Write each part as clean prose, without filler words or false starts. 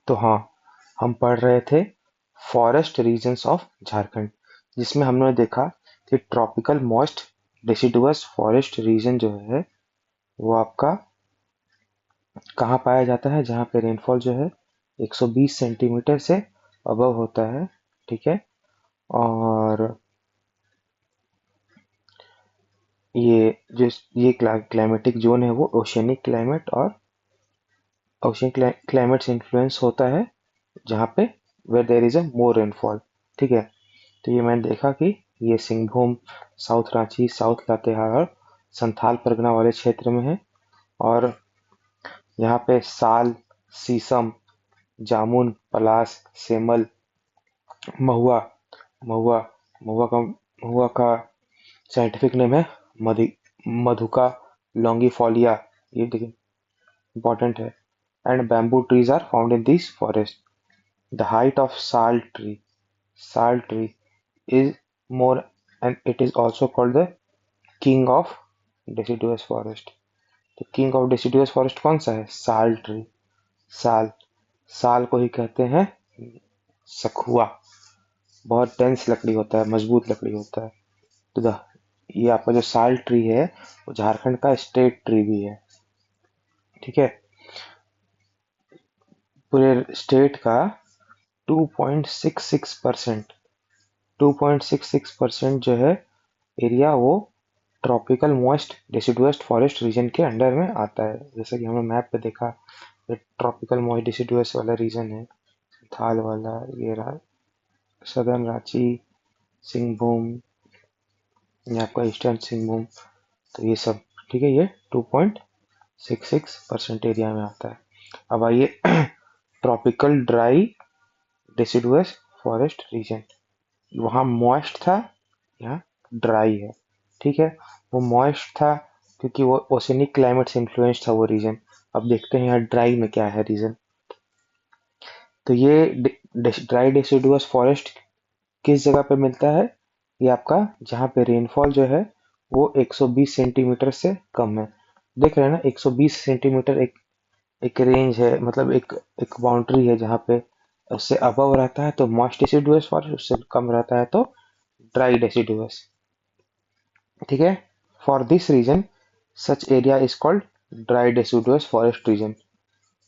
तो हाँ, हम पढ़ रहे थे फॉरेस्ट रीजन्स ऑफ झारखंड, जिसमें हमने देखा कि ट्रॉपिकल मॉइस्ट डिसिडुअस फॉरेस्ट रीजन जो है वो आपका कहाँ पाया जाता है, जहाँ पे रेनफॉल जो है 120 सेंटीमीटर से अबव होता है। ठीक है। और ये जो ये क्लाइमेटिक जोन है वो ओशियनिक क्लाइमेट और ओशियन क्लाइमेट से इन्फ्लुएंस होता है, जहाँ पे where there is a more rainfall. ठीक है। तो ये मैंने देखा कि ये सिंहभूम, साउथ रांची, साउथ लातेहार, संथाल परगना वाले क्षेत्र में है। और यहाँ पे साल, शीशम, जामुन, पलास, सेमल, महुआ, महुआ महुआ का साइंटिफिक नेम है मधु मधुका लॉन्गिफोलिया। ये देखिए इंपॉर्टेंट है। And bamboo trees are found in this forest. The height of sal tree is more, and it is also called the king of deciduous forest. तो किंग ऑफ deciduous forest कौन सा है? साल tree. साल साल को ही कहते हैं सखुआ। बहुत डेंस लकड़ी होता है, मजबूत लकड़ी होता है। तो ये आपका जो साल ट्री है वो झारखंड का स्टेट ट्री भी है। ठीक है। पूरे स्टेट का 2.66% 2.66% जो है एरिया वो ट्रॉपिकल मॉइस्ट डिसिडुअस फॉरेस्ट रीजन के अंडर में आता है। जैसा कि हमने मैप पे देखा, ये ट्रॉपिकल मॉइस्ट डिसिडुअस वाला रीजन है, थाल वाला, ये रहा सदर्न रांची, सिंहभूम, ये आपका ईस्टर्न सिंहभूम। तो ये सब ठीक है, ये 2.66% एरिया में आता है। अब आइए tropical dry deciduous forest reason. वहाँ मॉइस्ट था, यहाँ ड्राई है। ठीक है। वो मॉइस्ट था क्योंकि वो ओशनिक क्लाइमेट से इन्फ्लुएंस था वो रीजन। अब देखते हैं यहाँ ड्राई में क्या है रीजन। तो ये ड्राई डिसिडुअस फॉरेस्ट किस जगह पे मिलता है? ये आपका जहाँ पे रेनफॉल जो है वो 120 सेंटीमीटर से कम है। देख रहे हैं ना, 120 सेंटीमीटर एक एक रेंज है, मतलब एक एक बाउंड्री है, जहाँ पे उससे अबव रहता है तो मॉइस्ट डिसिडुअस फॉरेस्ट, उससे कम रहता है तो ड्राई डिसिडुअस। ठीक है। For this reason such area is called dry deciduous forest region.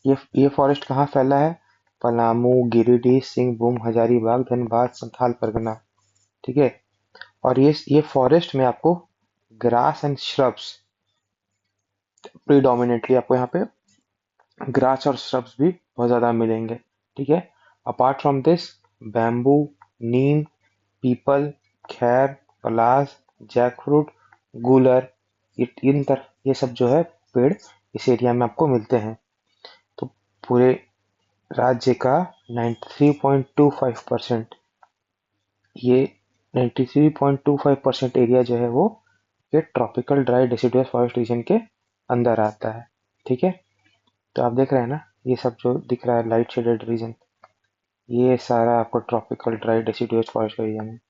ये फॉरेस्ट कहाँ फैला है? पलामू, गिरिडीह, सिंहभूम, हजारीबाग, धनबाद, संथाल परगना। ठीक है। और ये फॉरेस्ट में आपको ग्रास एंड श्रब्स प्रीडोमिनेटली, आपको यहाँ पे ग्रास और श्रब्स भी बहुत ज्यादा मिलेंगे। ठीक है। Apart from this, bamboo, Neem, people, खैर, पलास, जैकफ्रूट, गूलर, ये सब जो है पेड़ इस एरिया में आपको मिलते हैं। तो पूरे राज्य का 93.25%, ये 93.25% एरिया जो है वो ये tropical dry deciduous forest reason के अंदर आता है। ठीक है। तो आप देख रहे हैं ना, ये सब जो दिख रहा है लाइट शेडेड रीजन, ये सारा आपको ट्रॉपिकल ड्राई डिसिडुअस फॉरेस्ट का रीजन है।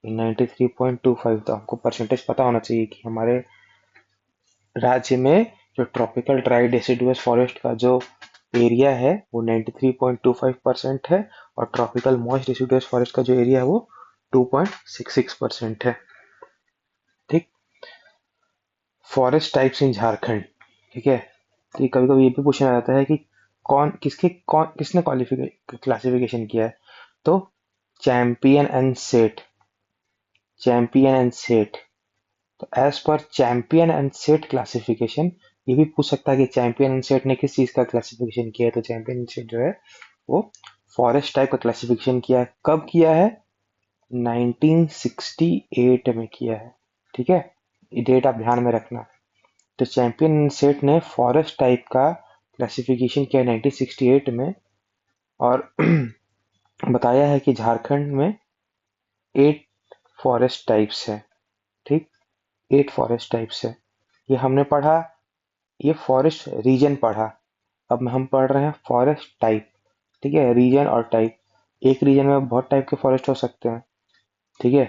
93.25, तो आपको परसेंटेज पता होना चाहिए कि हमारे राज्य में जो ट्रॉपिकल ड्राई डेसिडुअस फॉरेस्ट का जो एरिया है वो 93.25% है, और ट्रॉपिकल मॉइस्ट डेसिडुअस फॉरेस्ट का जो एरिया है वो 2.66% है। ठीक। Forest types in Jharkhand. ठीक है। तो कभी कभी ये भी पूछा जाता है कि किसने क्लासिफिकेशन किया है? तो चैंपियन एंड सेट। तो as per Champion and Seth classification, ये भी पूछ सकता है कि चैंपियन एंड सेट ने किस चीज का क्लासिफिकेशन किया है। तो चैंपियन एंड सेट जो है वो फॉरेस्ट टाइप का क्लासिफिकेशन किया है। कब किया है? 1968 में किया है। ठीक है। ये डेट आप ध्यान में रखना। तो चैंपियन एंड सेट ने फॉरेस्ट टाइप का क्लासिफिकेशन किया 1968 में, और बताया है कि झारखंड में 8 फॉरेस्ट टाइप्स है। ठीक। 8 फॉरेस्ट टाइप्स है। ये हमने पढ़ा, ये फॉरेस्ट रीजन पढ़ा। अब हम पढ़ रहे हैं फॉरेस्ट टाइप। ठीक है। रीजन और टाइप, एक रीजन में बहुत टाइप के फॉरेस्ट हो सकते हैं। ठीक है।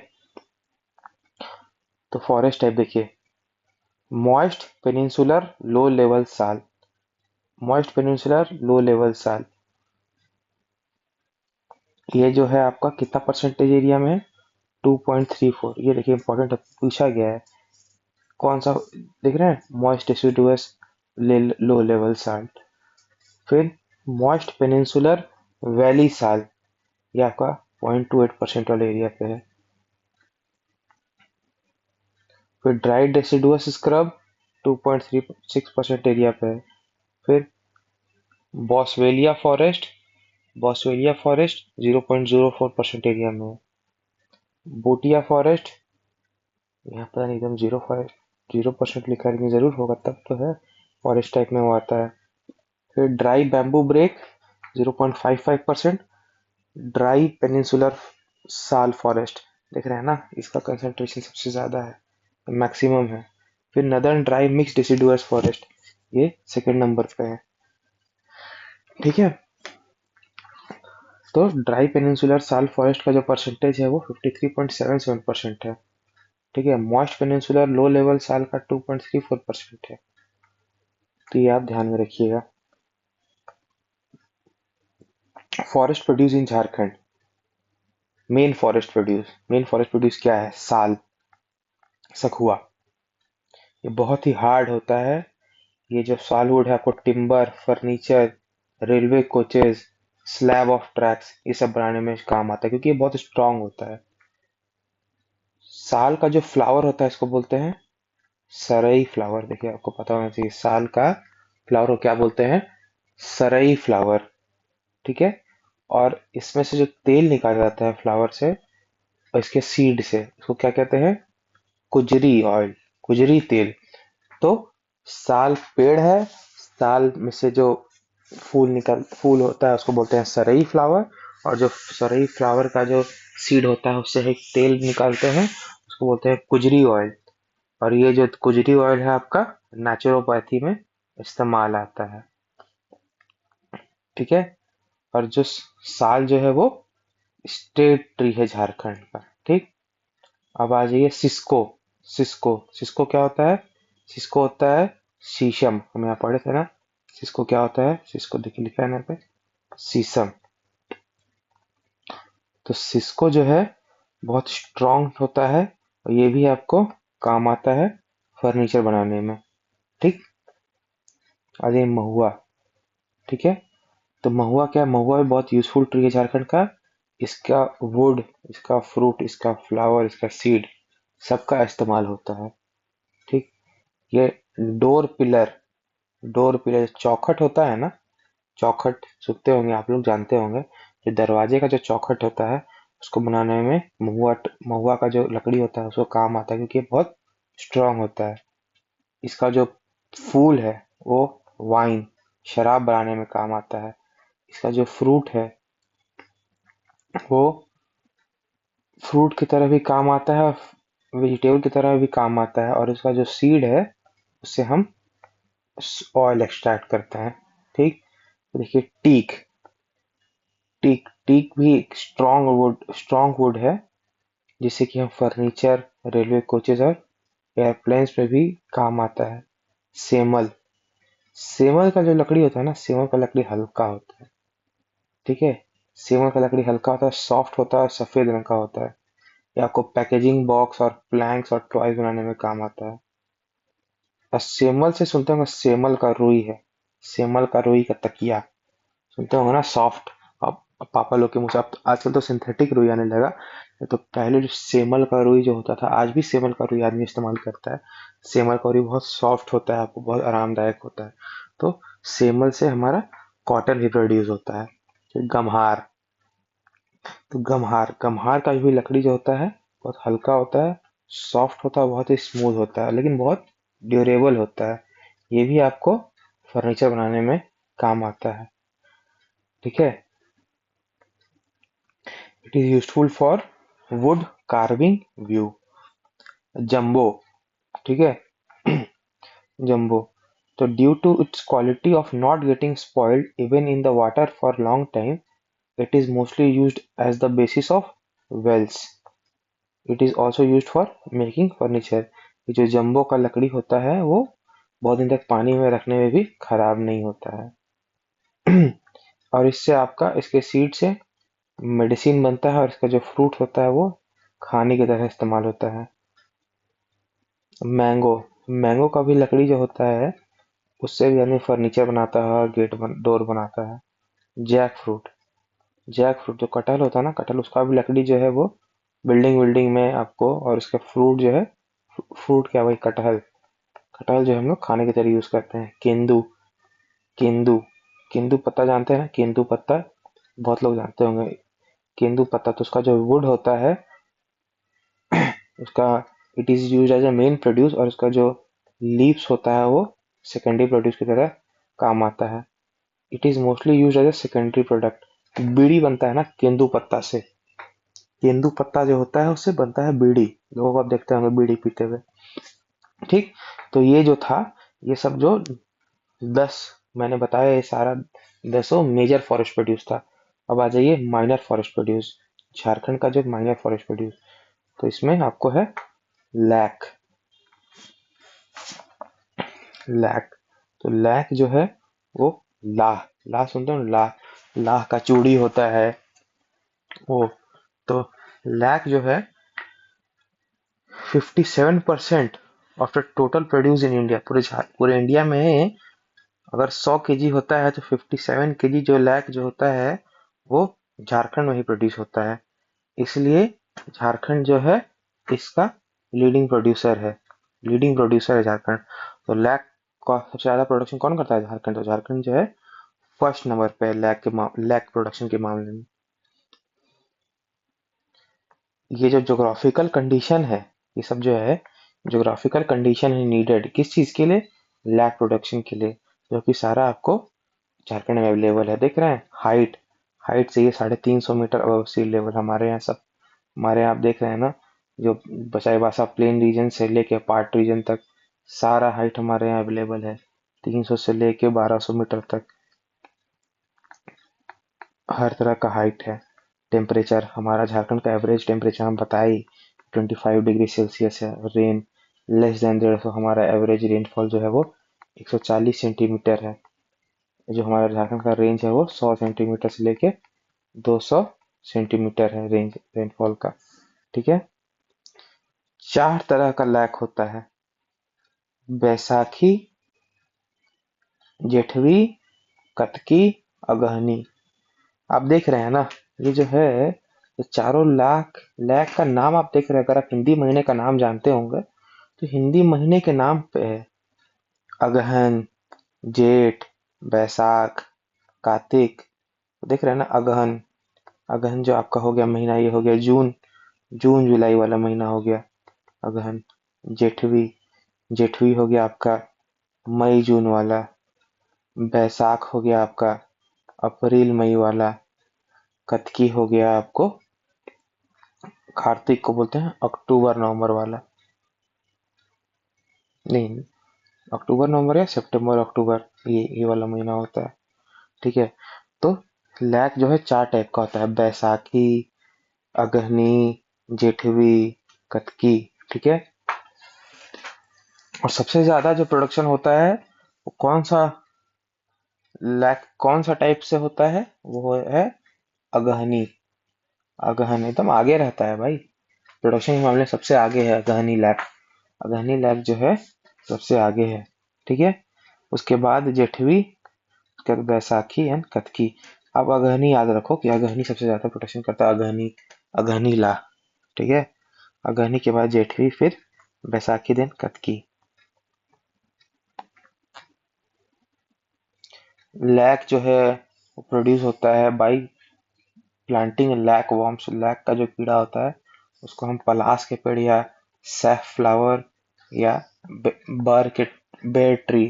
तो फॉरेस्ट टाइप देखिए, मॉइस्ट पेनिनसुलर लो लेवल साल, मॉइस्ट पेनिनसुलर लो लेवल साल, ये जो है आपका कितना परसेंटेज एरिया में है, 2.34। ये देखिए इंपॉर्टेंट पूछा गया है। कौन सा देख रहे हैं, moist deciduous low level salt. फिर मॉइस्ट पेनिनसुलर वैली साल, ये आपका 0.28% वाले एरिया पे है। फिर ड्राई डेसिडुअस स्क्रब 2.36% एरिया पे है। फिर बॉस्वेलिया फॉरेस्ट, बॉस्वेलिया फॉरेस्ट 0.04% एरिया में है। बोटिया फॉरेस्ट, यहाँ पता नहीं एकदम 0% लिखा है, लेकिन जरूर होगा तब तो है, फॉरेस्ट टाइप में वो आता है। फिर dry bamboo brake 0.55%। Dry peninsular sal forest, देख रहे हैं ना, इसका कंसंट्रेशन सबसे ज्यादा है, मैक्सिमम है। फिर नदर्न ड्राई मिक्स डिसिडुअस फॉरेस्ट, ये सेकंड नंबर पे है। ठीक है, तो ड्राई पेनिनसुलर साल फॉरेस्ट का जो परसेंटेज है वो 53.77% है। ठीक है, मॉइस्ट पेनिनसुलर लो लेवल साल का 2.34% है। तो ये आप ध्यान में रखिएगा। Forest produce in Jharkhand, main forest produce क्या है, साल, सखुआ। ये बहुत ही हार्ड होता है। ये जो सालवुड है आपको timber, furniture, railway coaches, slab of tracks, ये सब बनाने में काम आता है, क्योंकि ये बहुत स्ट्रांग होता है। साल का जो फ्लावर होता है इसको बोलते हैं सरई फ्लावर। देखिए आपको पता होना चाहिए, साल का फ्लावर को क्या बोलते हैं, सरई फ्लावर। ठीक है, और इसमें से जो तेल निकाला जाता है फ्लावर से और इसके सीड से, इसको क्या कहते हैं, कुजरी ऑयल, कुजरी तेल। तो साल पेड़ है, साल में से जो फूल होता है उसको बोलते हैं सरई फ्लावर, और जो सरई फ्लावर का जो सीड होता है उससे एक तेल निकालते हैं, उसको बोलते हैं कुजरी ऑयल। और ये जो कुजरी ऑयल है आपका नेचुरोपैथी में इस्तेमाल आता है। ठीक है, और जो साल जो है वो स्टेट ट्री है झारखंड का। ठीक, अब आ जाइए सिस्को। सिस्को क्या होता है, सिस्को होता है शीशम, हम यहाँ पढ़े थे ना। सिस्को क्या होता है, सिस्को देखिए लिखा है यहाँ पे, शीशम। तो सिस्को जो है बहुत स्ट्रांग होता है, और ये भी आपको काम आता है फर्नीचर बनाने में। ठीक, आ जाइए महुआ। ठीक है, तो महुआ क्या है, महुआ भी बहुत यूजफुल ट्री है झारखंड का। इसका वुड, इसका फ्रूट, इसका फ्लावर, इसका सीड, सबका इस्तेमाल होता है। ठीक, ये डोर पिलर, डोर पिलर चौखट होता है ना, चौखट सुनते होंगे आप लोग, जानते होंगे, जो दरवाजे का जो चौखट होता है उसको बनाने में महुआ, महुआ का जो लकड़ी होता है उसको काम आता है, क्योंकि ये बहुत स्ट्रांग होता है। इसका जो फूल है वो वाइन, शराब बनाने में काम आता है। इसका जो फ्रूट है वो फ्रूट की तरह भी काम आता है, वेजिटेबल की तरह भी काम आता है। और इसका जो सीड है उससे हम ऑयल एक्सट्रैक्ट करते हैं। ठीक, देखिए टीक, टीक भी एक स्ट्रॉन्ग वुड है, जिससे कि हम फर्नीचर, रेलवे कोचेज और एयरप्लेन्स में भी काम आता है। सेमल, सेमल का जो लकड़ी होता है ना, सेमल का लकड़ी हल्का होता है। ठीक है, सेमल का लकड़ी हल्का होता है, सॉफ्ट होता है, सफेद रंग का होता है। ये आपको पैकेजिंग बॉक्स और प्लैंक्स और टॉयज बनाने में काम आता है। और सेमल से सुनते होंगे, सेमल का रुई है, सेमल का रुई का तकिया सुनते होंगे ना, सॉफ्ट। अब पापा लोग के मुंह से, अब तो आजकल तो सिंथेटिक रुई आने लगा, तो पहले जो सेमल का रुई जो होता था, आज भी सेमल का रुई आदमी इस्तेमाल करता है। सेमल का रुई बहुत सॉफ्ट होता है, आपको बहुत आरामदायक होता है। तो सेमल से हमारा कॉटन भी प्रोड्यूस होता है। फिर गम्हार, तो गम्हार, गम्हार का भी लकड़ी जो होता है बहुत हल्का होता है, सॉफ्ट होता है, बहुत ही स्मूथ होता है, लेकिन बहुत ड्यूरेबल होता है। ये भी आपको फर्नीचर बनाने में काम आता है। ठीक है, it is useful for wood carving view. जंबो, ठीक है, जंबो, तो due to its quality of not getting spoiled even in the water for long time, it is mostly used as the basis of wells. It is also used for making furniture. ये जो jumbo का लकड़ी होता है वो बहुत दिन तक पानी में रखने में भी खराब नहीं होता है। और इससे आपका, इसके सीड से मेडिसिन बनता है और इसका जो फ्रूट होता है वो खाने की तरह इस्तेमाल होता है। मैंगो, मैंगो का भी लकड़ी जो होता है उससे भी आदमी फर्नीचर बनाता है और डोर बनाता है। जैक फ्रूट, जैक फ्रूट जो कटहल होता है ना, कटहल उसका भी लकड़ी जो है वो बिल्डिंग बिल्डिंग में आपको, और उसका फ्रूट जो है, फ्रूट क्या वही कटहल, कटहल जो हम लोग खाने की तरह यूज करते हैं। केंदू, केंदू, केंदू पत्ता जानते हैं ना, केंदू पत्ता बहुत लोग जानते होंगे। केंदू पत्ता तो उसका जो वुड होता है उसका, it is use as a main produce, और उसका जो लीव्स होता है वो सेकेंडरी प्रोड्यूस की तरह काम आता है। It is mostly use as a secondary product. Bidi बनता है ना केंदू पत्ता से, केंदू पत्ता जो होता है उससे बनता है बीड़ी, लोगों को आप देखते होंगे बीड़ी पीते हुए। ठीक, तो ये जो था, ये सब जो 10 मैंने बताया, ये सारा 10 मेजर फॉरेस्ट प्रोड्यूस था। अब आ जाइए माइनर फॉरेस्ट प्रोड्यूस, झारखंड का जो माइनर फॉरेस्ट प्रोड्यूस, तो इसमें आपको है लैक, लैक, तो लैक जो है वो लाह, लाह सुनते हो ना, लाह, लाह का चूड़ी होता है वो। तो लैक जो है 57% of the total produce in India, पूरे इंडिया में अगर 100 केजी होता है तो 57 केजी जो लैक जो होता है वो झारखंड में ही प्रोड्यूस होता है। इसलिए झारखंड जो है इसका लीडिंग प्रोड्यूसर है, लीडिंग प्रोड्यूसर है झारखंड। तो लैक का सबसे ज्यादा प्रोडक्शन कौन करता है? झारखंड। तो झारखंड जो है फर्स्ट नंबर पे है लैक प्रोडक्शन के मामले में। ये जो जोग्राफिकल कंडीशन है, ये सब जो है जोग्राफिकल कंडीशन है नीडेड किस चीज के लिए? लैक प्रोडक्शन के लिए, जो कि सारा आपको झारखंड में अवेलेबल है। देख रहे हैं हाइट, हाइट से ये 350 मीटर अबव सी लेवल हमारे यहाँ सब, हमारे यहाँ आप देख रहे हैं ना, जो बसाईबासा प्लेन रीजन से लेके पार्ट रीजन तक सारा हाइट हमारे यहाँ अवेलेबल है। 300 से लेके 1200 मीटर तक हर तरह का हाइट है। टेम्परेचर हमारा झारखंड का एवरेज टेम्परेचर हम बताए 25 डिग्री सेल्सियस है। रेन लेस देन 150, हमारा एवरेज रेनफॉल जो है वो 140 सेंटीमीटर है। जो हमारा झारखंड का रेंज है वो 100 सेंटीमीटर से लेके 200 सेंटीमीटर है रेंज रेनफॉल का। ठीक है, 4 तरह का लैक होता है, बैसाखी, जेठवी, कतकी, अगहनी। आप देख रहे हैं ना, ये जो है ये चारों लाख लैक का नाम आप देख रहे हैं। अगर आप हिंदी महीने का नाम जानते होंगे तो हिंदी महीने के नाम पे है अगहन, जेठ, बैसाख, कार्तिक। देख रहे हैं ना अगहन, अगहन जो आपका हो गया महीना, ये हो गया जून, जून जुलाई वाला महीना हो गया अगहन। जेठवी, जेठवी हो गया आपका मई जून वाला। बैसाख हो गया आपका अप्रैल मई वाला। कतकी हो गया आपको, कार्तिक को बोलते हैं अक्टूबर नवंबर वाला। नहीं, अक्टूबर नवंबर या सितंबर अक्टूबर, ये वाला महीना होता है। ठीक है, तो लैक जो है 4 टाइप का होता है, बैसाखी, अगहनी, जेठवी, कतकी। ठीक है, और सबसे ज्यादा जो प्रोडक्शन होता है वो कौन सा लैक, कौन सा टाइप से होता है? वो है अगहनी। अगहन एकदम आगे रहता है भाई, प्रोडक्शन के मामले में सबसे आगे है अगहनी लैक। अगहनी लैक जो है सबसे आगे है। ठीक है, उसके बाद जेठवी, उसके बाद बैसाखी एंड कतकी। अब अगहनी याद रखो कि अगहनी सबसे ज्यादा प्रोटेक्शन करता है, अगहनी, अगहनी ला। ठीक है, अगहनी के बाद जेठवी, फिर बैसाखी, देन कतकी। लैक जो है वो प्रोड्यूस होता है by planting lac worms. Lac का जो कीड़ा होता है उसको हम पलाश के पेड़ या सैफ फ्लावर या बर के बेर ट्री,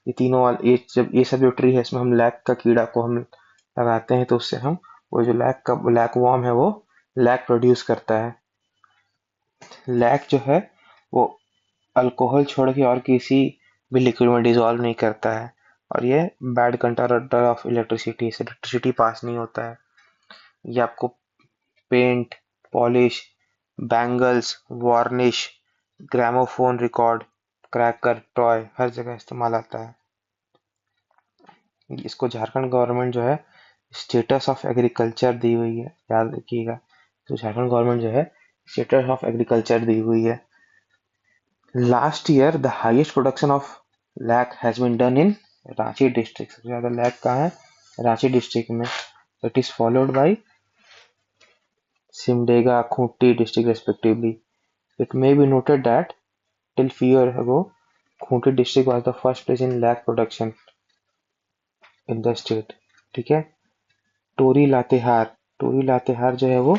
ये तीनों वाले, ये सब जो ट्री है इसमें हम लैक का कीड़ा को हम लगाते हैं, तो उससे हम वो जो लैक वर्म है वो लैक प्रोड्यूस करता है। लैक जो है वो अल्कोहल छोड़ के और किसी भी लिक्विड में डिसॉल्व नहीं करता है, और ये बैड कंडक्टर ऑफ इलेक्ट्रिसिटी, से इलेक्ट्रिसिटी पास नहीं होता है। ये आपको paint, polish, bangles, varnish, gramophone record, cracker, toy, हर जगह इस्तेमाल आता है। इसको झारखंड गवर्नमेंट जो है स्टेटस ऑफ एग्रीकल्चर दी हुई है, याद रखिएगा। तो झारखंड गवर्नमेंट जो है स्टेटस ऑफ एग्रीकल्चर दी हुई है। Last year the highest production of lac has been done in Ranchi district. सबसे ज्यादा लैक कहाँ है? रांची डिस्ट्रिक्ट में। It is followed by Simdega, Khunti district respectively. It may be noted that till few years ago, Khunti district was the first place in lac production in the state. ठीक है। टोरी लातेहार, टोरी लातेहार जो है वो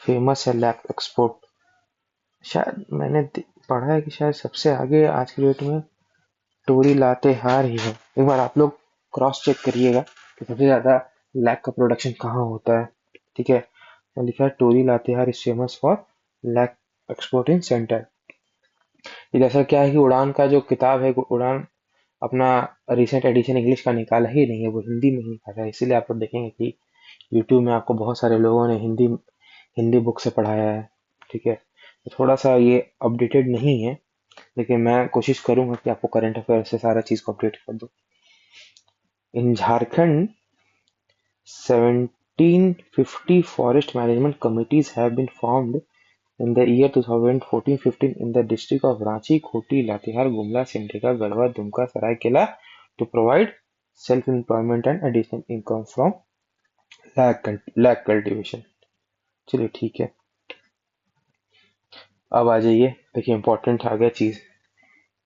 फेमस है लैक एक्सपोर्ट। शायद मैंने पढ़ा है कि शायद सबसे आगे आज के डेट में टोरी लातेहार ही है। एक बार आप लोग क्रॉस चेक करिएगा कि सबसे ज्यादा लैक का प्रोडक्शन कहाँ होता है। ठीक है। तो लिखा है Tori Latehar is famous for lac exporting centre. जैसा क्या है कि उड़ान का जो किताब है, उड़ान अपना रिसेंट एडिशन इंग्लिश का निकाला ही नहीं है, वो हिंदी में ही निकाला है। इसीलिए आप लोग देखेंगे कि यूट्यूब में आपको बहुत सारे लोगों ने हिंदी हिंदी बुक से पढ़ाया है। ठीक है। तो थोड़ा सा ये अपडेटेड नहीं है, लेकिन मैं कोशिश करूंगा कि आपको करंट अफेयर से सारा चीज को अपडेट कर दूं। इन Jharkhand 1750 forest management committees have been formed in the year 2014-15 in the district of Ranchi, Khoti, Latihar, Gumla, Simdega, Garhwa, Dumka, Saraikela to provide self-employment and additional income from lag cultivation। चलिए ठीक है। अब आ जाइए, देखिए important आ गया चीज।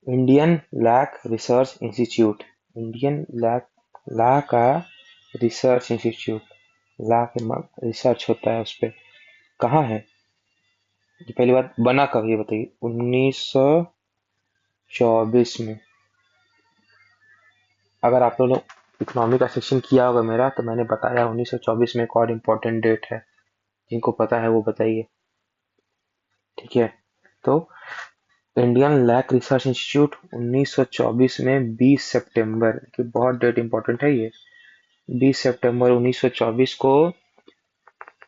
Indian lac research institute, Indian lac ला का रिसर्च इंस्टीट्यूट, ला के रिसर्च होता है उस पर, कहाँ है? ये पहली बात बना कब ये बताइए? 1924 में। अगर आप लोगों ने इकोनॉमी का सेक्शन किया होगा मेरा, तो मैंने बताया 1924 में एक और इम्पोर्टेंट डेट है, जिनको पता है वो बताइए। ठीक है। तो इंडियन लैक रिसर्च इंस्टीट्यूट 1924 में 20 सितंबर की, बहुत डेट इंपॉर्टेंट है ये, 20 सितंबर 1924 को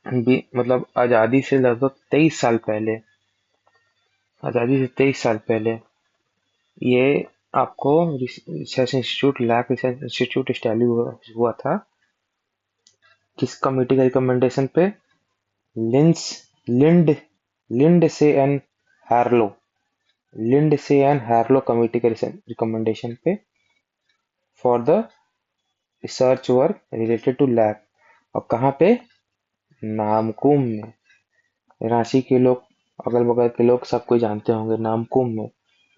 मतलब आज़ादी से लगभग 23 साल पहले, आज़ादी से 23 साल पहले ये आपको research institute, lac research institute establish हुआ था। किस कमेटी का रिकमेंडेशन पे? लिंस लिंड लिंड से एंड हार्लो, लिंड से एंड हार्लो कमेटी के रिकमेंडेशन पे for the research work related to lac. और कहाँ पे? नामकुम में। रांची के लोग, अगल बगल के लोग सब कोई जानते होंगे नामकुम में।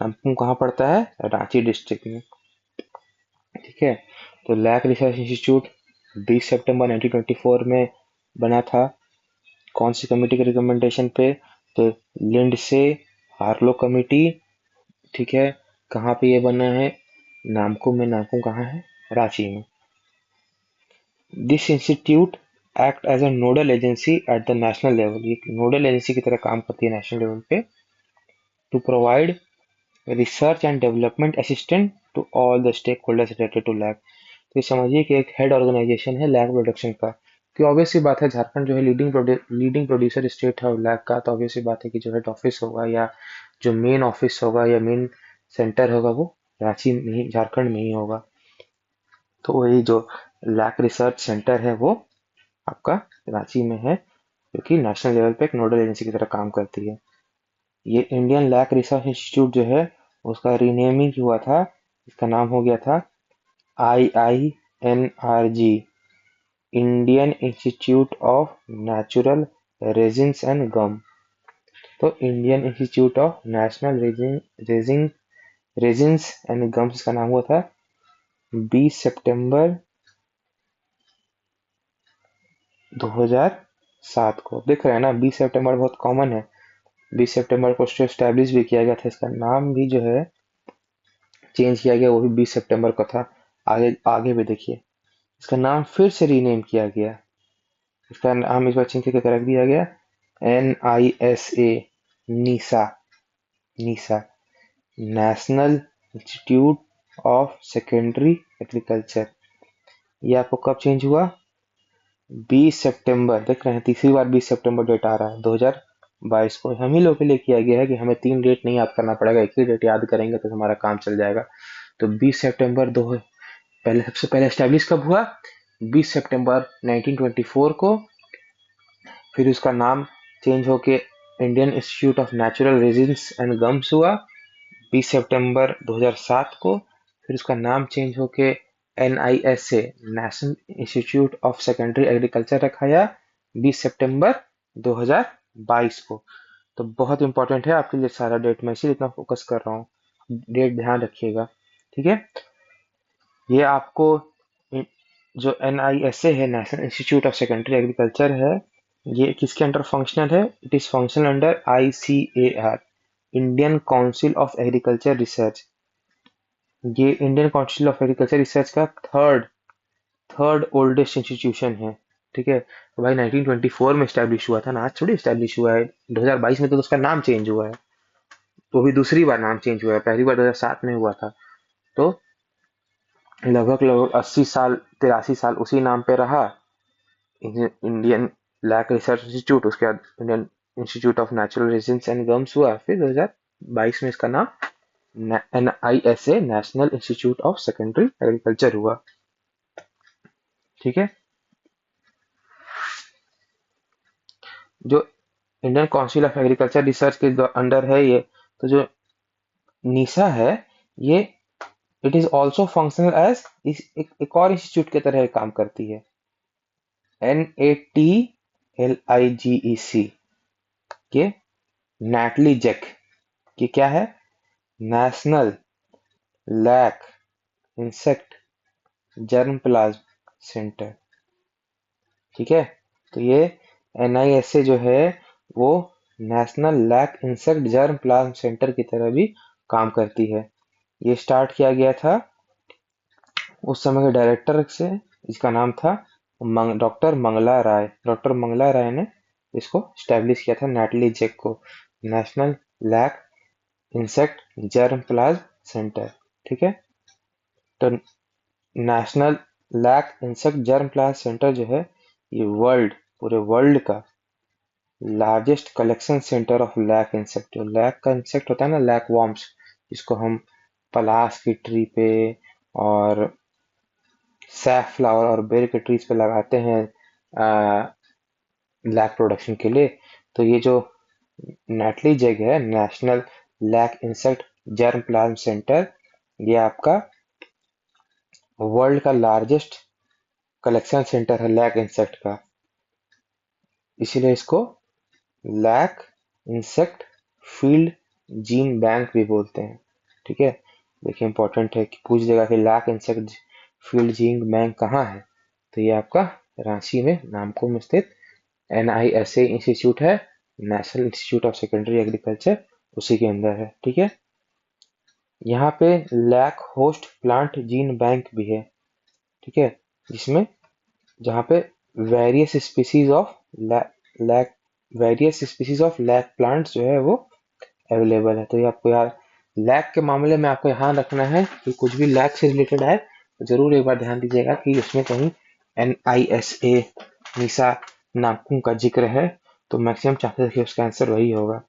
नामकुम कहाँ पड़ता है? रांची डिस्ट्रिक्ट में। ठीक है। तो लैक रिसर्च इंस्टीट्यूट 20 सितंबर 1924 में बना था। कौन सी कमेटी के रिकमेंडेशन पे? तो लिंडसे हार्लो कमेटी। ठीक है। कहाँ पे ये बना है? नामकुम में। नामकुम कहाँ है? रांची में। This institute act as a nodal agency at the national level, ये नोडल एजेंसी की तरह काम करती है नेशनल लेवल पे, to provide research and development assistant to all the stakeholders related to lac. तो ये समझिए कि एक हेड ऑर्गेनाइजेशन है लैक प्रोडक्शन का। कि ऑब्वियस सी बात है, झारखंड जो है लीडिंग प्रोड्यूसर स्टेट है लैक का, तो ऑब्वियस सी बात है कि जो हेड ऑफिस होगा या जो मेन ऑफिस होगा या मेन सेंटर होगा वो रांची में ही, झारखंड में ही होगा। तो वही जो लैक रिसर्च सेंटर है वो आपका रांची में है, जो कि नेशनल लेवल पे एक नोडल एजेंसी की तरह काम करती है। ये इंडियन लैक रिसर्च इंस्टीट्यूट जो है उसका रीनेमिंग हुआ था, इसका नाम हो गया था IINRG, Indian institute of natural resins and gum. तो Indian institute of national resin resins and gums का नाम हुआ था 20 सितंबर 2007 को। देख रहे हैं ना, 20 सितंबर बहुत कॉमन है। 20 सितंबर को स्टैब्लिश भी किया गया था, इसका नाम भी जो है चेंज किया गया, वो भी 20 सितंबर को था। आगे आगे भी देखिए, इसका नाम फिर से रीनेम किया गया। इसका नाम इस बार चेंज करके रख दिया गया NISA, NISA, NISA, national institute of secondary agriculture. ये आपको कब चेंज हुआ? 20 सितंबर। देख रहे हैं, तीसरी बार 20 सितंबर डेट आ रहा है 2022 को। हम ही लोग के लिए किया गया है कि हमें 3 डेट नहीं याद करना पड़ेगा, एक ही डेट याद करेंगे तो हमारा काम चल जाएगा। तो 20 सितंबर दो, पहले सबसे पहले एस्टेब्लिश कब हुआ? 20 सितंबर 1924 को। फिर उसका नाम चेंज होके Indian institute of natural resins and gums हुआ 20 सितंबर 2007 को। फिर उसका नाम चेंज होके NISA national institute of secondary agriculture रखा गया 20 सितंबर 2022 को। तो बहुत इंपॉर्टेंट है आपके लिए सारा डेट, मैं इसीलिए इतना फोकस कर रहा हूँ, डेट ध्यान रखिएगा। ठीक है, ये आपको जो NISA है national institute of secondary agriculture है, ये किसके अंडर फंक्शनल है? It is functional under ICAR, Indian council of agriculture research. ये Indian council of agriculture research का थर्ड ओल्डेस्ट इंस्टीट्यूशन है। ठीक है, तो भाई 1924 में स्टैब्लिश हुआ था ना, आज थोड़ी स्टैब्लिश हुआ है। 2022 में तो उसका नाम चेंज हुआ है, तो भी दूसरी बार नाम चेंज हुआ है, पहली बार 2007 में हुआ था। तो लगभग 80 साल 83 साल उसी नाम पे रहा, इंडियन लैक रिसर्च इंस्टीट्यूट। उसके बाद Indian institute of natural resins and gums हुआ। फिर 2022 में इसका नाम NISA national institute of secondary agriculture हुआ। ठीक है, जो Indian council of agriculture research के अंडर है ये, तो जो नीसा है ये, it is also functional as एक और इंस्टीट्यूट की तरह काम करती है, NATLIGEC के नैटली जैक, ये क्या है? National lac insect germ plasm centre. ठीक है, तो ये NISA जो है वो national lac insect germ plasm centre की तरह भी काम करती है। ये स्टार्ट किया गया था उस समय के डायरेक्टर से, जिसका नाम था डॉक्टर मंगला राय। डॉक्टर मंगला राय ने इसको स्टैब्लिश किया था, नैटली जैक को, national lac insect germ plasm centre. ठीक है, तो national lac insect germ plasm centre जो है, ये पूरे वर्ल्ड का largest collection centre of lac insect. जो लैक का इंसेक्ट होता है ना, लैक वॉर्म्स, जिसको हम पलाश की ट्री पे और सैफफ्लावर और बेर के ट्रीज पे लगाते हैं लैक प्रोडक्शन के लिए। तो ये जो नेटली जग है, national lac insect germ plasm centre, ये आपका वर्ल्ड का लार्जेस्ट कलेक्शन सेंटर है लैक इंसेक्ट का, इसीलिए इसको lac insect field gene bank भी बोलते हैं। ठीक है, देखिए इंपॉर्टेंट है कि पूछ देगा कि lac insect field gene bank कहाँ है, तो ये आपका रांची में नामकुम में स्थित NISA इंस्टीट्यूट है, national institute of secondary agriculture, उसी के अंदर है। ठीक है, यहाँ पे lac host plant gene bank भी है। ठीक है, जिसमें जहाँ पे various species of lac various species of lac plants जो है वो अवेलेबल है। तो ये आपको यार लैक के मामले में आपको यहाँ रखना है कि कुछ भी लैक से रिलेटेड है तो जरूर एक बार ध्यान दीजिएगा कि उसमें कहीं NISA निशा नामकुम का जिक्र है, तो मैक्सिमम चांसेस है कि उसका आंसर वही होगा।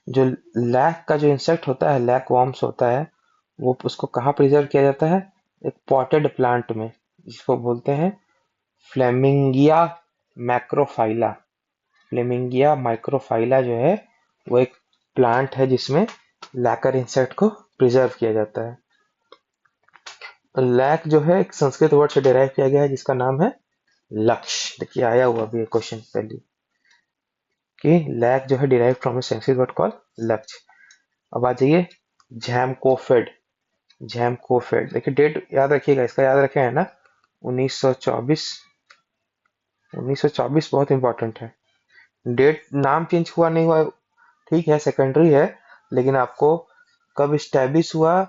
जो लैक का जो इंसेक्ट होता है, लैक वॉर्म्स होता है, वो उसको कहाँ प्रिजर्व किया जाता है? एक पॉटेड प्लांट में, जिसको बोलते हैं फ्लेमिंगिया मैक्रोफाइला। फ्लेमिंगिया माइक्रोफाइला जो है वो एक प्लांट है जिसमें लैकर इंसेक्ट को प्रिजर्व किया जाता है। तो लैक जो है एक संस्कृत वर्ड से डिराइव किया गया है जिसका नाम है लक्ष्य। देखिए आया हुआ भी क्वेश्चन पहले कि लैक जो है derive from A Sanskrit word called लक्ष्य। अब आ जाइए झैमकोफेड। झैमकोफेड, देखिए डेट याद रखिएगा, इसका याद रखे है ना, 1924। 1924 बहुत इंपॉर्टेंट है। डेट नाम चेंज हुआ नहीं हुआ ठीक है, सेकेंडरी है, लेकिन आपको कब स्टैब्लिश हुआ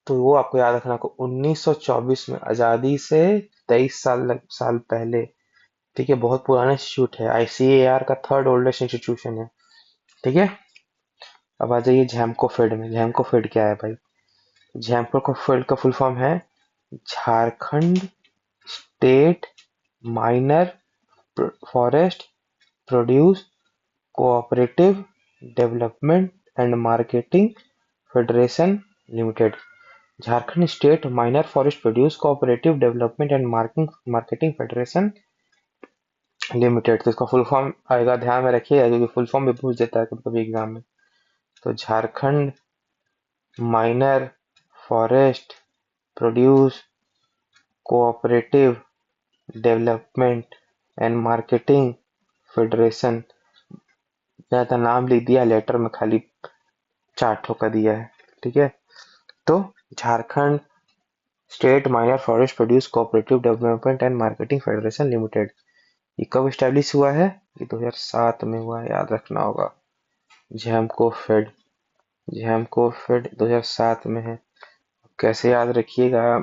तो वो आपको याद रखना को 1924 में, आजादी से 23 साल पहले। ठीक है, बहुत पुराना इंस्टीट्यूट है, ICAR का थर्ड ओल्डेस्ट इंस्टीट्यूशन है। ठीक है, अब आ जाइए झैमकोफेड में। झैमकोफेड क्या है भाई? झैमकोफेड का फुल फॉर्म है Jharkhand state minor forest produce cooperative development and marketing federation limited. Jharkhand state minor forest produce cooperative development and marketing federation limited. तो इसका फुल फॉर्म आएगा, ध्यान में रखिएगा क्योंकि फुल फॉर्म भी पूछ देता है कभी कभी एग्जाम में। तो Jharkhand minor forest produce cooperative development and marketing federation. ज्यादा नाम लिख दिया, लेटर में खाली 4 ठोका दिया है, ठीक है। तो Jharkhand state minor forest produce cooperative development and marketing federation limited, ये कब स्टैब्लिश हुआ है? ये 2007 में हुआ है, याद रखना होगा। झैमको फेड, झैमको फेड 2007 में है। कैसे याद रखिएगा?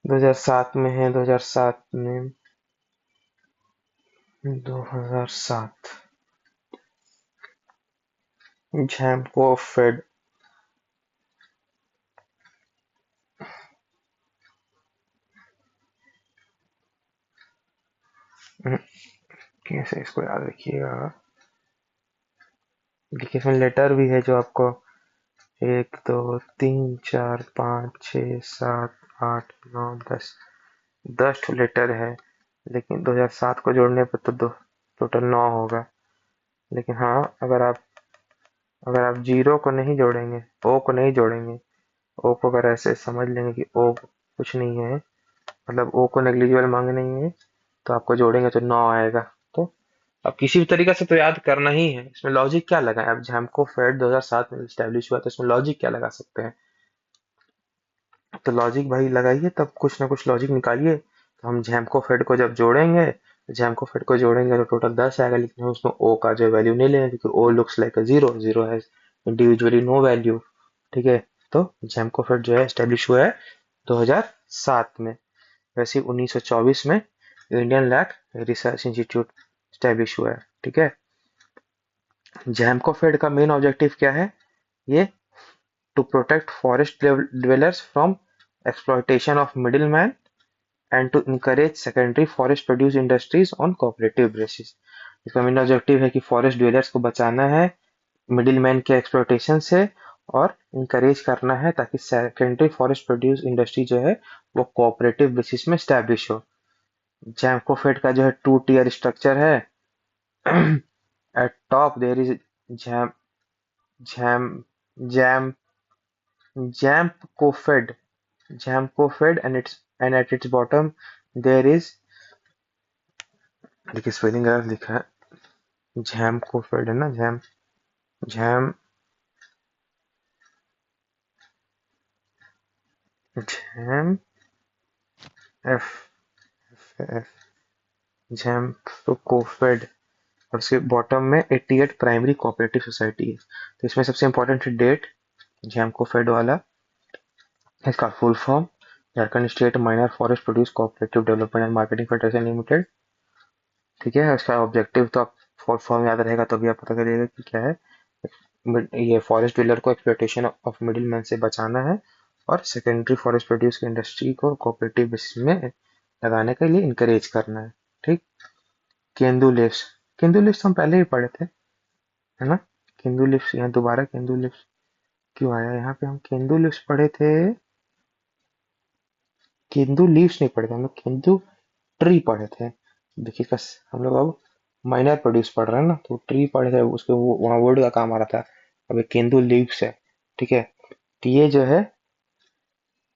2007 में है, 2007 में, 2007 झैमको फेड। कैसे इसको याद रखिएगा? देखिए इसमें लेटर भी है जो आपको 1 2 3 4 5 6 7 8 9 10, 10 ठो लेटर है, लेकिन 2007 को जोड़ने पर तो दो टोटल 9 होगा। लेकिन हाँ, अगर आप जीरो को नहीं जोड़ेंगे, ओ को नहीं जोड़ेंगे, ओ को अगर ऐसे समझ लेंगे कि ओ कुछ नहीं है, मतलब ओ को नेग्लिजिबल मांगे नहीं है, तो आपको जोड़ेंगे तो 9 आएगा। तो अब किसी भी तरीके से तो याद करना ही है। इसमें लॉजिक क्या लगाएं? अब झैमको फेड 2007 में स्टैब्लिश हुआ, तो इसमें लॉजिक क्या लगा सकते हैं? तो लॉजिक भाई लगाइए, तब कुछ ना कुछ लॉजिक निकालिए। तो हम झैमको फेड को जब जोड़ेंगे, झैमको फेड को जोड़ेंगे तो टोटल 10 आएगा, लेकिन हम उसमें ओ का जो वैल्यू नहीं लेंगे क्योंकि O looks like a zero, zero है इंडिविजुअली नो वैल्यू, ठीक है। तो झैमको फेड जो है स्टैब्लिश हुआ है 2007 में। वैसे 1924 में Indian lac research institute establish हुआ है, ठीक है। जैमको फेड का मेन ऑब्जेक्टिव क्या है? ये to protect forest dwellers from exploitation of middleman and to encourage secondary forest produce industries on cooperative basis. इसका मेन ऑब्जेक्टिव है कि फॉरेस्ट ड्वेलर्स को बचाना है मिडिलमैन के एक्सप्लॉयटेशन से, और इनकरेज करना है ताकि सेकेंडरी फॉरेस्ट प्रोड्यूस इंडस्ट्री जो है वो कोऑपरेटिव बेसिस में स्टैब्लिश हो। जैमको फेड का जो है 2 टियर स्ट्रक्चर है। एट टॉप देयर इज जैम जैम जैम Jamco-Fed, Jamco-Fed, and at its bottom there is, देखिए स्पेलिंग गलत लिखा है, Jamco-Fed है ना, jam jam F F Jamco-Fed, और उसके बॉटम में 88 प्राइमरी कोऑपरेटिव सोसाइटी है। तो इसमें सबसे इंपॉर्टेंट है डेट, Jamco-Fed वाला। इसका full form Jharkhand state minor forest produce cooperative development and marketing federation limited, ठीक है। उसका ऑब्जेक्टिव तो आप फुल फॉर्म याद रहेगा तो भी आप पता करिएगा कि क्या है। ये फॉरेस्ट डीलर को एक्सप्लॉयटेशन ऑफ मिडिल मैन से बचाना है, और सेकेंडरी फॉरेस्ट प्रोड्यूस इंडस्ट्री को कोऑपरेटिव बेसिस में लगाने के लिए इनकरेज करना है, ठीक। केंदू लिव्स, केंदू लिव्स हम पहले ही पढ़े थे, है ना। केंदू लिव्स, यहाँ दोबारा केंदू लिव्स क्यों आया? यहाँ पे हम केंदू लिव्स पढ़े थे, केंदू लीव्स नहीं पढ़े थे हम लोग, केंदू ट्री पढ़े थे। देखिए बस हम लोग अब माइनर प्रोड्यूस पढ़ रहे हैं ना, तो ट्री पढ़े थे, उसके वो वहाँ वर्ड का काम आ रहा था। अब ये केंदू लीव्स है, ठीक है। तो ये जो है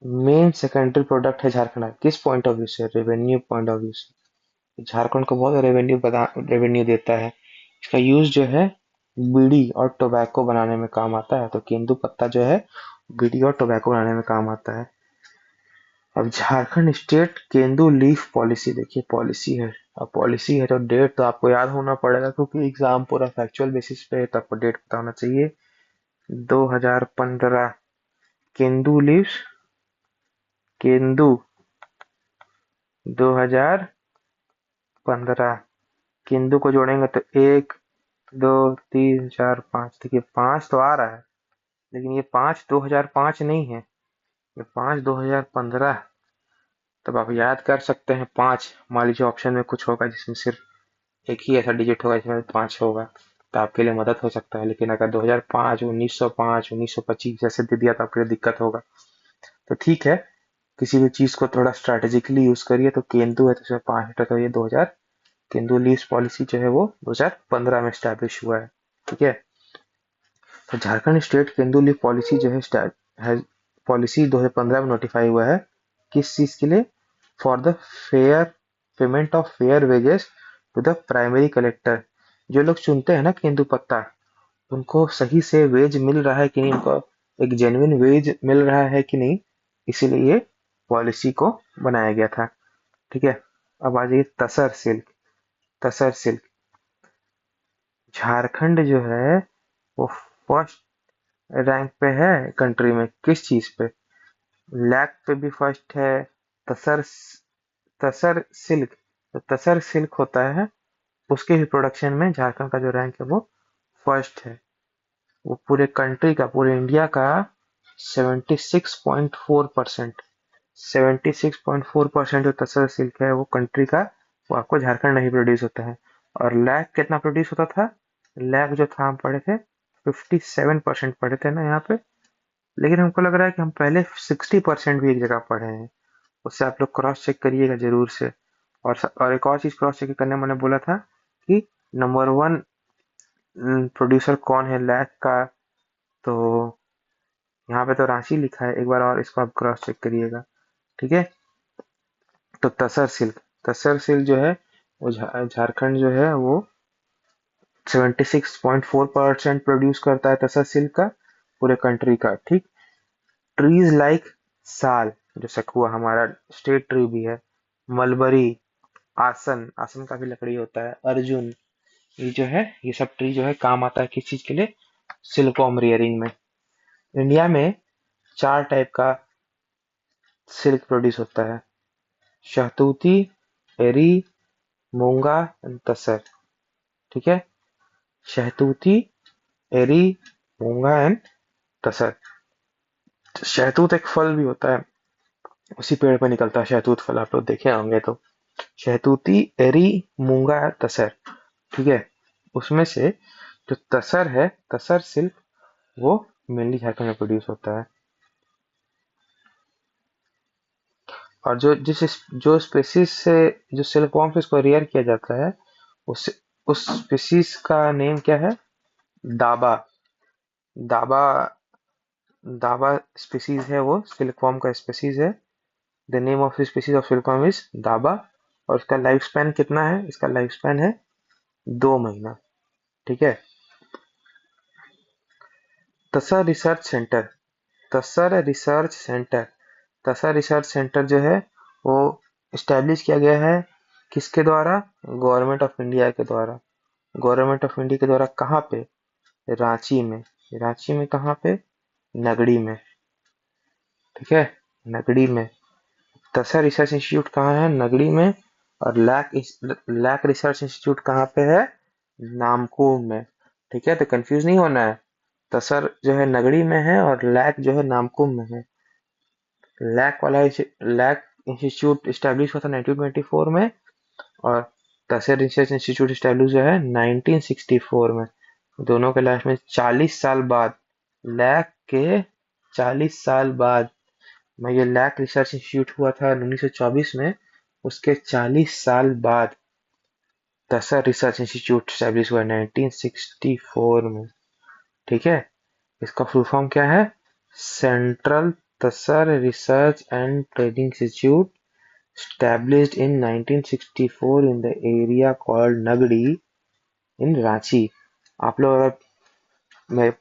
मेन सेकेंडरी प्रोडक्ट है झारखंड का। किस पॉइंट ऑफ व्यू से? रेवेन्यू पॉइंट ऑफ व्यू से। झारखंड को बहुत रेवेन्यू देता है। इसका यूज जो है बीड़ी और टोबैको बनाने में काम आता है। तो केंदू पत्ता जो है बीड़ी और टोबैको बनाने में काम आता है। अब झारखंड स्टेट केंदू लीफ पॉलिसी, देखिए पॉलिसी है। अब पॉलिसी है तो डेट तो आपको याद होना पड़ेगा क्योंकि एग्जाम पूरा फैक्चुअल बेसिस पे है, तो आपको डेट पता होना चाहिए। 2015 केंदू लीव्स, केंदू 2015, केंदू को जोड़ेंगे तो 1 2 3 4 5, देखिए 5 तो आ रहा है, लेकिन ये 5 2005 नहीं है, ये 5 2015। तब आप याद कर सकते हैं 5, मान लीजिए ऑप्शन में कुछ होगा जिसमें सिर्फ एक ही ऐसा डिजिट होगा जिसमें 5 होगा, तो आपके लिए मदद हो सकता है। लेकिन अगर 2005, 1905, 1925 जैसे दे दिया तो आपके लिए दिक्कत होगा। तो ठीक है, किसी भी चीज को थोड़ा स्ट्रैटेजिकली यूज करिए। तो केंदू है तो उसमें 5 लीटर, तो ये 2000 केंदू लीव्स पॉलिसी जो है वो 2015 में स्टैब्लिश हुआ है। ठीक है, तो झारखंड स्टेट केंदू लीव पॉलिसी जो है पॉलिसी 2015 में नोटिफाई हुआ है। किस चीज के लिए? For the fair payment of fair wages to the primary collector. जो लोग चुनते हैं ना केंदू पत्ता, उनको सही से वेज मिल रहा है कि नहीं, उनको एक जेन्युइन वेज मिल रहा है कि नहीं, इसीलिए ये पॉलिसी को बनाया गया था। ठीक है, अब आ जाइए तसर सिल्क। तसर सिल्क, झारखंड जो है वो फर्स्ट रैंक पे है कंट्री में। किस चीज पे? लैक पे भी फर्स्ट है। तसर तसर सिल्क, तो तसर सिल्क होता है, उसके भी प्रोडक्शन में झारखंड का जो रैंक है वो फर्स्ट है। वो पूरे कंट्री का, पूरे इंडिया का 76.4%, 76.4% जो तसर सिल्क है वो कंट्री का, वो आपको झारखंड में ही प्रोड्यूस होता है। और लैक कितना प्रोड्यूस होता था? लैक जो था हम पढ़े थे 57% पढ़े थे ना यहाँ पे। लेकिन हमको लग रहा है कि हम पहले 60% भी एक जगह पढ़े हैं। उससे आप लोग क्रॉस चेक करिएगा जरूर से। और एक और चीज क्रॉस चेक करने मैंने बोला था कि नंबर 1 प्रोड्यूसर कौन है लैक का, तो यहाँ पे तो रांची लिखा है, एक बार और इसको आप क्रॉस चेक करिएगा। ठीक है, तो तसर सिल्क जो है वो झारखंड जो है वो 76.4% प्रोड्यूस करता है तसर सिल्क का, पूरे कंट्री का। ठीक, ट्रीज लाइक साल, जो सखुआ हमारा स्टेट ट्री भी है, मलबरी, आसन, आसन का भी लकड़ी होता है, अर्जुन, ये जो है ये सब ट्री जो है काम आता है किस चीज के लिए? सिल्कवॉर्म रियरिंग में। इंडिया में 4 टाइप का सिल्क प्रोड्यूस होता है, शहतूती, एरी, मूंगा एंड तसर। ठीक है, शहतूती, एरी, मूंगा एंड तसर। शहतूत एक फल भी होता है, उसी पेड़ पे निकलता है शहतूत फल, आप लोग देखे होंगे। तो शहतूती, एरी, मूंगा, तसर। ठीक है, उसमें से जो तसर है, तसर सिल्क, वो मेनली झारखंड में प्रोड्यूस होता है। और जो स्पेसीज से, जो सिल्कवॉर्म से इसको रेयर किया जाता है, उस उस स्पीसीज का नेम क्या है? दाबा। दाबा, दाबा स्पीसीज है, वो सिल्कवॉर्म का स्पीसीज है। The name of the species of silkworm is दाबा। और इसका लाइफ स्पैन कितना है? इसका लाइफ स्पैन है 2 महीना। ठीक है, तसर रिसर्च सेंटर, तसर रिसर्च सेंटर, तसर रिसर्च सेंटर जो है वो इस्टेब्लिश किया गया है किसके द्वारा? गवर्नमेंट ऑफ इंडिया के द्वारा। गवर्नमेंट ऑफ इंडिया के द्वारा कहाँ पे? रांची में। रांची में कहाँ पे? नगड़ी में। ठीक है, नगड़ी में। तसर रिसर्च इंस्टीट्यूट कहाँ है? नगड़ी में। और लैक रिसर्च इंस्टीट्यूट कहाँ पे है? नामकुम में। ठीक है, तो कंफ्यूज नहीं होना है। तसर जो है नगड़ी में है और लैक जो है नामकुम में है। लैक इंस्टीट्यूट स्टैब्लिश हुआ था 1924 में, और तसर रिसर्च इंस्टीट्यूट स्टैब्लिश हुआ है 1964 में। दोनों के लाइफ में 40 साल बाद, लैक के 40 साल बाद में ये लैक रिसर्च इंस्टीट्यूट हुआ था 1924 में, उसके 40 साल बाद तसर रिसर्च इंस्टीट्यूट स्टैब्लिश हुआ 1964 में। ठीक है, इसका फुल फॉर्म क्या है? Central tasar research and training institute established in 1964 in the area called Nagdi in Ranchi। आप लोग अगर मैं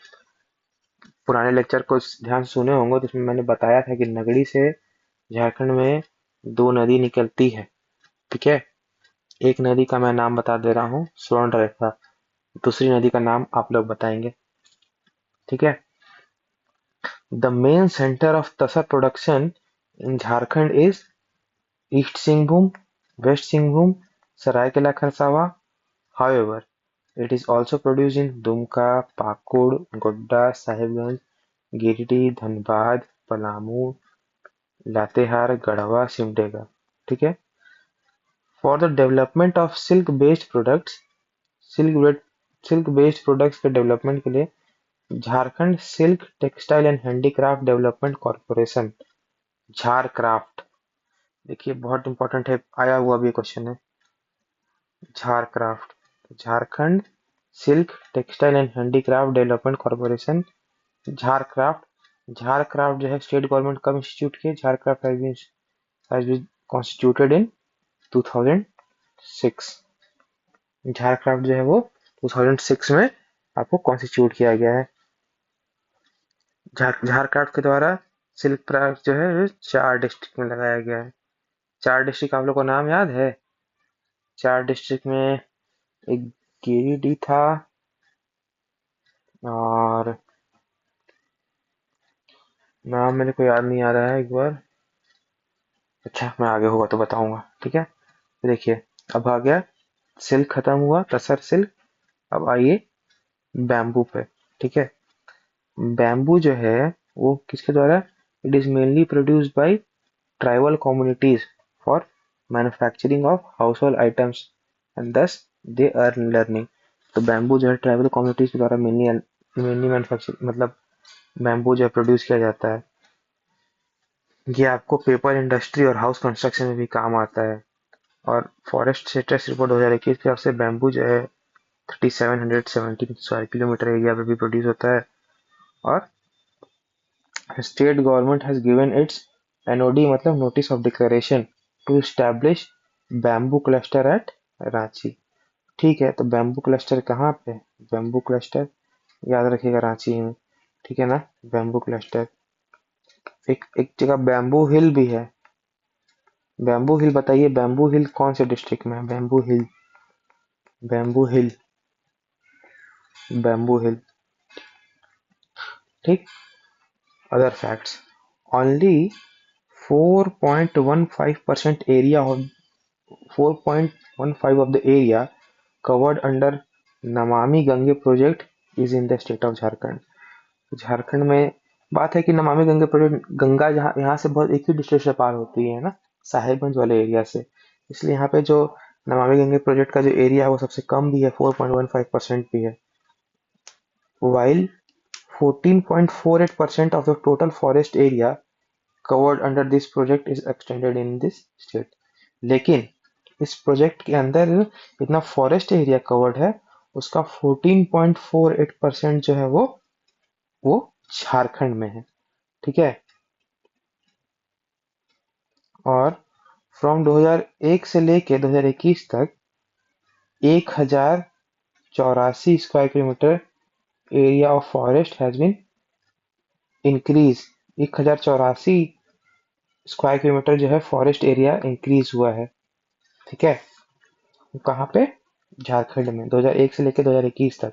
पुराने लेक्चर को ध्यान से सुने होंगे तो उसमें मैंने बताया था कि नगड़ी से झारखंड में 2 नदी निकलती है। ठीक है, एक नदी का मैं नाम बता दे रहा हूँ, स्वर्ण रेखा। दूसरी नदी का नाम आप लोग बताएंगे। ठीक है, the main centre of tasar production in Jharkhand is East Singhbhum, West Singhbhum, Seraikela Kharsawan. However, it is also produced in Dumka, Pakur, Godda, Sahibganj, Giridih, Dhanbad, Palamu, Latehar, Garhwa, Simdega. ठीक है, for the development of silk based products, silk silk based products के डेवलपमेंट के लिए Jharkhand silk textile and handicraft development corporation, Jharcraft, देखिए बहुत important है, आया हुआ भी क्वेश्चन है। Jharcraft, Jharkhand silk textile and handicraft development corporation, Jharcraft. Jharcraft जो है स्टेट गवर्नमेंट कब इंस्टीट्यूट की? Jharcraft has been constituted in 2006। Jharcraft जो है वो 2006 में आपको कॉन्स्टिट्यूट किया गया है। झारखंड के द्वारा सिल्क क्राफ्ट जो है 4 डिस्ट्रिक्ट में लगाया गया है। 4 डिस्ट्रिक्ट आप लोग को नाम याद है? 4 डिस्ट्रिक्ट में एक गिरिडीह था, और नाम मेरे को याद नहीं आ रहा है एक बार। अच्छा, मैं आगे होगा तो बताऊंगा, ठीक है। देखिए, अब आ गया सिल्क, खत्म हुआ तसर सिल्क। अब आइए बैम्बू पे, ठीक है। बैम्बू जो है वो किसके द्वारा? It is mainly produced by tribal communities for manufacturing of house hold items and दस दे अर्न लर्निंग। तो बैम्बू जो है ट्राइबल कम्युनिटीज के द्वारा मेनली मेनली मैन्युफैक्चर मतलब बैम्बू जो है प्रोड्यूस किया जाता है। ये आपको पेपर इंडस्ट्री और हाउस कंस्ट्रक्शन में भी काम आता है। और फॉरेस्ट स्टेटस रिपोर्ट 2021 के हिसाब से बैम्बू जो है 3717 स्क्वायर किलोमीटर एरिया पे भी प्रोड्यूस होता है। और state government has given its NOD मतलब notice of declaration to establish bamboo cluster at Ranchi. ठीक है, तो बैम्बू क्लस्टर कहाँ पे? बैम्बू क्लस्टर याद रखिएगा रांची में, ठीक है ना। बैम्बू क्लस्टर, एक एक जगह बैम्बू हिल भी है। बैम्बू हिल, बताइए बैम्बू हिल कौन से डिस्ट्रिक्ट में है? बैम्बू हिल, बैम्बू हिल, बैम्बू हिल, ठीक। Other facts, only 4.15% area of 4.15 of the area covered under Namami Gange project is in the state of Jharkhand. Jharkhand में बात है कि नमामि गंगे प्रोजेक्ट, गंगा जहाँ यहाँ से बहुत एक ही डिस्ट्रिक्ट से पार होती है ना, साहेबगंज वाले एरिया से, इसलिए यहाँ पे जो नमामि गंगे प्रोजेक्ट का जो एरिया है वो सबसे कम भी है, 4.15% भी है। While 14.48% of the total forest area covered under this project is extended in this state। लेकिन इस प्रोजेक्ट के अंदर इतना फॉरेस्ट एरिया कवर्ड है, उसका 14.48% जो है वो झारखंड में है, ठीक है। और फ्रॉम 2001 से लेके 2021 तक 1084 square kilometre area of forest has been increase. 1084 square kilometre जो है फॉरेस्ट एरिया इंक्रीज हुआ है, ठीक है। कहाँ पे? झारखंड में 2001 से लेके 2021 तक।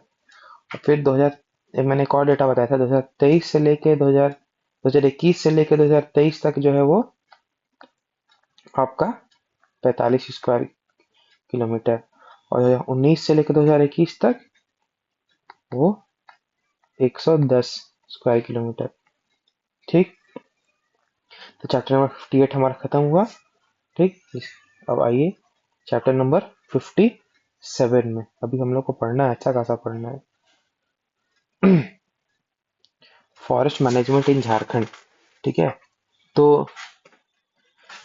और फिर 2000, मैंने एक और डेटा बताया था, 2023 से लेके 2021 से लेके 2023 तक जो है वो आपका 45 स्क्वायर किलोमीटर, और 2019 से लेकर 2021 तक वो 110 स्क्वायर किलोमीटर, ठीक। तो चैप्टर नंबर 58 हमारा खत्म हुआ, ठीक। अब आइए चैप्टर नंबर 57 में, अभी हम लोग को पढ़ना है, अच्छा खासा पढ़ना है। फॉरेस्ट मैनेजमेंट इन झारखंड, ठीक है। तो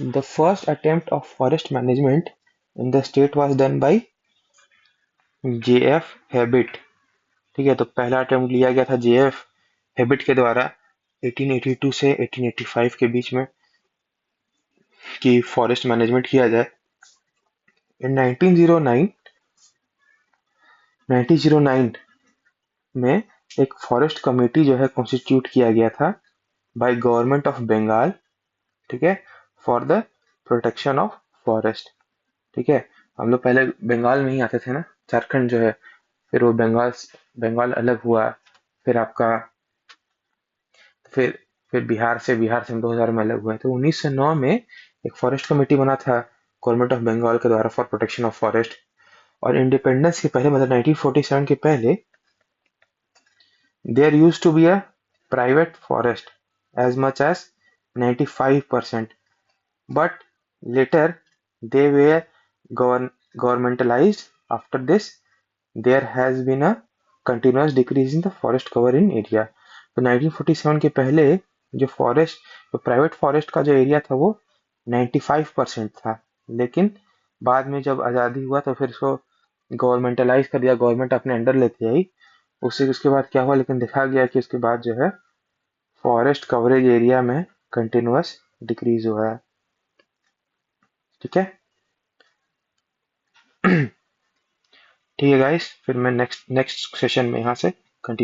the first attempt of forest management in the state was done by JF habit, ठीक है। तो पहला अटेम्प्ट लिया गया था जेएफ हैबिट के द्वारा 1882 से 1885 के बीच में कि फॉरेस्ट मैनेजमेंट किया जाए। इन 1909 में एक फॉरेस्ट कमेटी जो है कॉन्स्टिट्यूट किया गया था बाय गवर्नमेंट ऑफ बंगाल, ठीक है, for the protection of forest, ठीक है। हम लोग पहले बंगाल में ही आते थे ना, झारखंड जो है, फिर वो बंगाल अलग हुआ, फिर आपका फिर फिर बिहार से हम 2000 में अलग हुए। तो 1909 में एक फॉरेस्ट कमेटी बना था गवर्नमेंट ऑफ बंगाल के द्वारा फॉर प्रोटेक्शन ऑफ फॉरेस्ट। और इंडिपेंडेंस के पहले मतलब 1947 के पहले there used to be a private forest as much as 95%, but later they were governmentalized after this there has been a continuous decrease in the forest cover in area. तो 1947 के पहले जो फॉरेस्ट, जो प्राइवेट फॉरेस्ट का जो area था वो 95% था, लेकिन बाद में जब आज़ादी हुआ तो फिर इसको गवर्नमेंटलाइज कर दिया, गवर्नमेंट अपने अंडर लेती आई। उससे उसके बाद क्या हुआ, लेकिन देखा गया कि उसके बाद जो है फॉरेस्ट कवरेज एरिया में कंटिन्यूअस डिक्रीज हुआ है। ठीक है। ठीक है गाइस, फिर मैं नेक्स्ट नेक्स्ट सेशन में यहाँ से